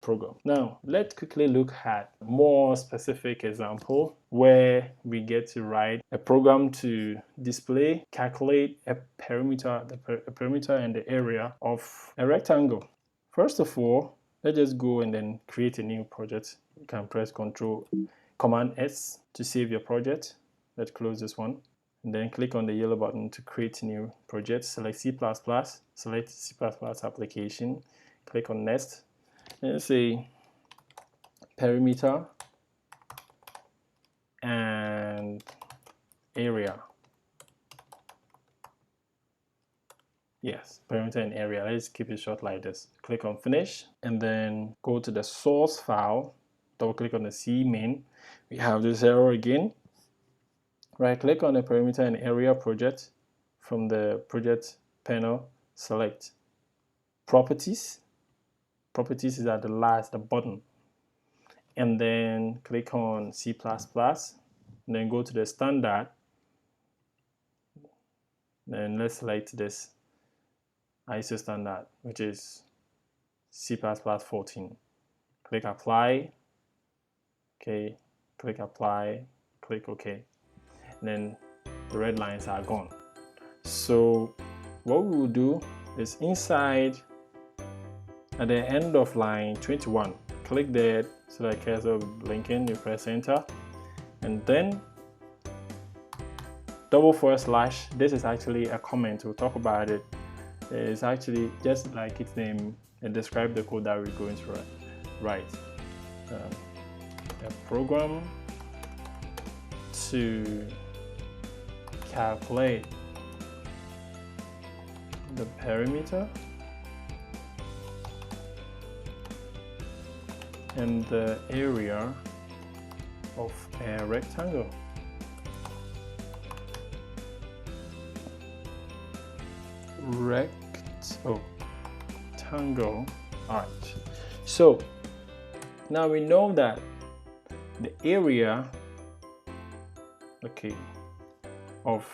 program. Now, let's quickly look at a more specific example where we get to write a program to display, calculate a perimeter, a perimeter and the area of a rectangle. First of all, let's just go and then create a new project. You can press Command S to save your project. Let's close this one. And then click on the yellow button to create a new project. Select C++, select C++ application, click on Next, and say perimeter and area. Yes, perimeter and area. Let's keep it short like this. Click on Finish, and then go to the source file, double click on the C main. We have this error again. Right click on the perimeter and area project. From the project panel, select properties. Properties is at the last, the bottom. And then click on C++, and then go to the standard. Then let's select this ISO standard, which is C++ 14. Click Apply. Okay, click Apply, click OK. And then the red lines are gone. So what we will do is inside at the end of line 21, click there so that cursor will be blinking, you press enter, and then // this is actually a comment, we'll talk about it. It's actually just like its name and describe the code that we're going to write. A program to calculate the perimeter and the area of a rectangle. Rectangle. Alright, so now we know that the area, okay, of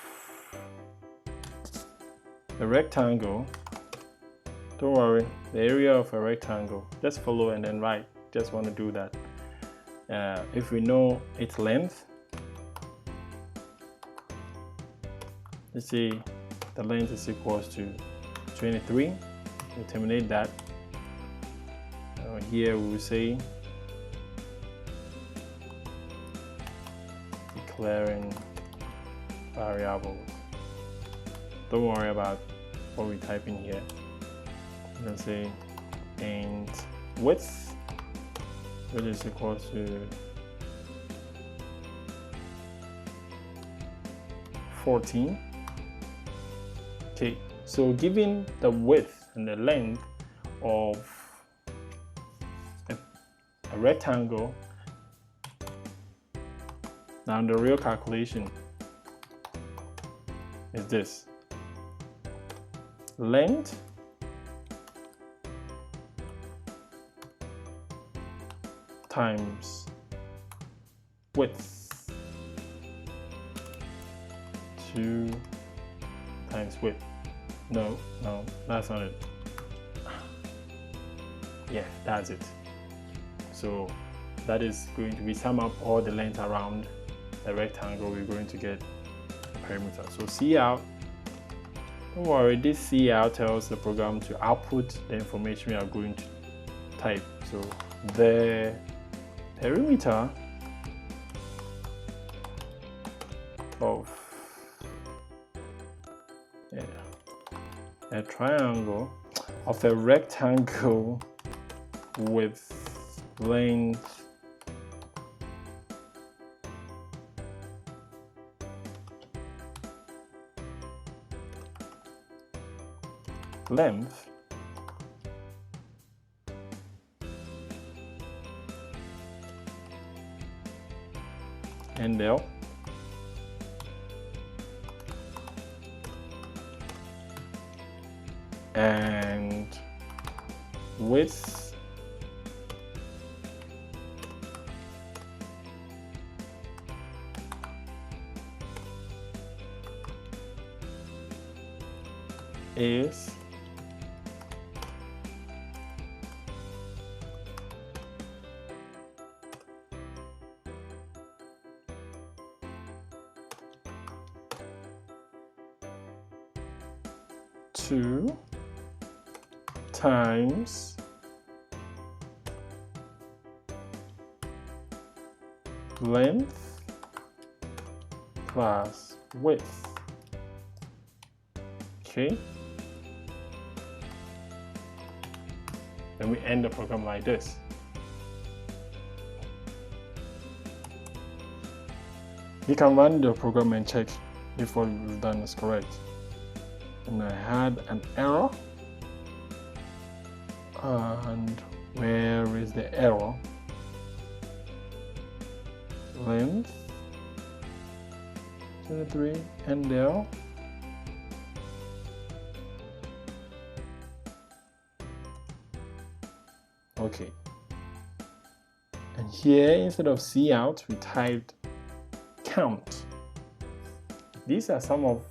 a rectangle, don't worry, the area of a rectangle, just follow and then write. Just want to do that. If we know its length, let's see, the length is equals to 23. We terminate that. Here we will say declaring variables. Don't worry about what we type in here. Let's say and width, which is equal to 14. Okay, so given the width and the length of a rectangle, now the real calculation is this: length times width, 2 times width. No, that's not it. Yeah, that's it. So that is going to be sum up all the length around the rectangle. We're going to get a perimeter. So cout, don't worry, this cout tells the program to output the information we are going to type. So the perimeter of a triangle of a rectangle with length and L and width is 2 times length plus width. Okay. Then we end the program like this. You can run the program and check if what we've done is correct. And I had an error. And where is the error? Length 23 and there. Okay. And here, instead of cout, we typed count. These are some of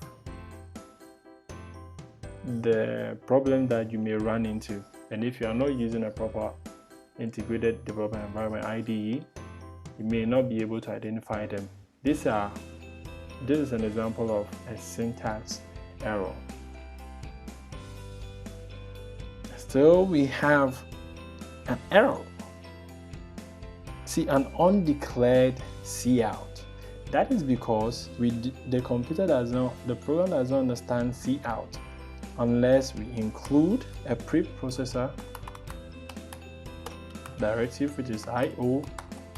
the problems that you may run into. And if you are not using a proper integrated development environment IDE, you may not be able to identify them. This is an example of a syntax error. Still, we have an error. See, an undeclared cout. That is because the program does not understand cout unless we include a preprocessor directive, which is IO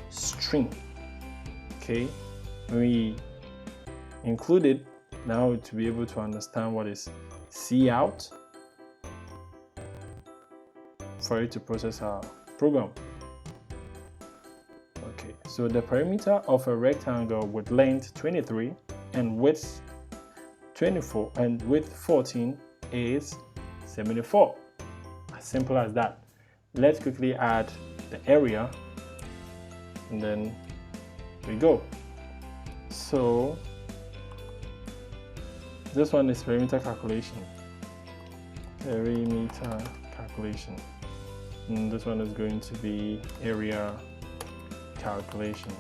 string. Okay, we include it now to be able to understand what is cout for it to process our program. Okay, so the perimeter of a rectangle with length 23 and width 24 and width 14 is 74. As simple as that. Let's quickly add the area and then we go. So this one is perimeter calculation. Perimeter calculation. And this one is going to be area calculation.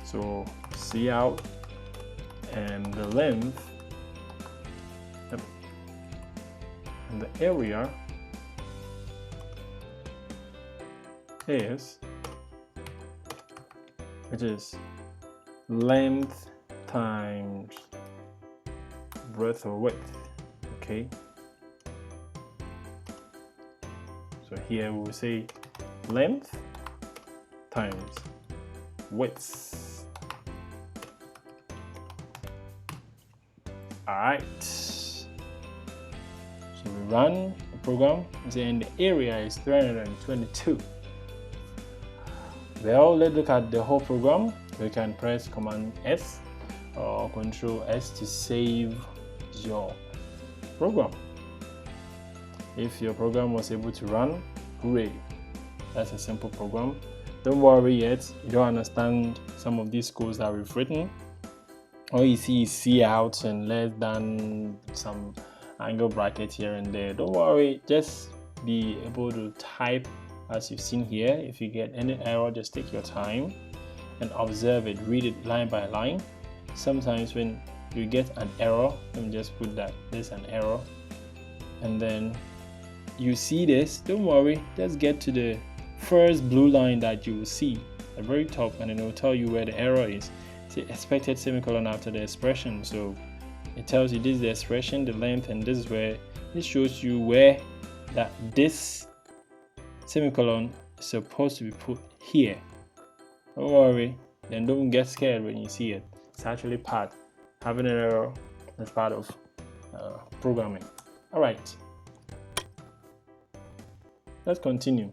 So cout and the length and the area is, which is length times breadth or width. Okay, so here we will say length times width. Alright, so we run the program, and the area is 322. Well, let's look at the whole program. We can press Command S or Control S to save your program. If your program was able to run, hooray! That's a simple program. Don't worry yet, you don't understand some of these codes that we've written. All you see is cout and less than, some angle bracket here and there. Don't worry, just be able to type as you've seen here. If you get any error, just take your time and observe it, read it line by line. Sometimes when you get an error, let me just put that there's an error, and then you see this, don't worry, just get to the first blue line that you will see at the very top, and it will tell you where the error is. See, expected semicolon after the expression. So it tells you this is the expression, the length, and this is where it shows you where that this semicolon is supposed to be put here. Don't worry, then don't get scared when you see it. It's actually having an error as part of programming. All right, let's continue.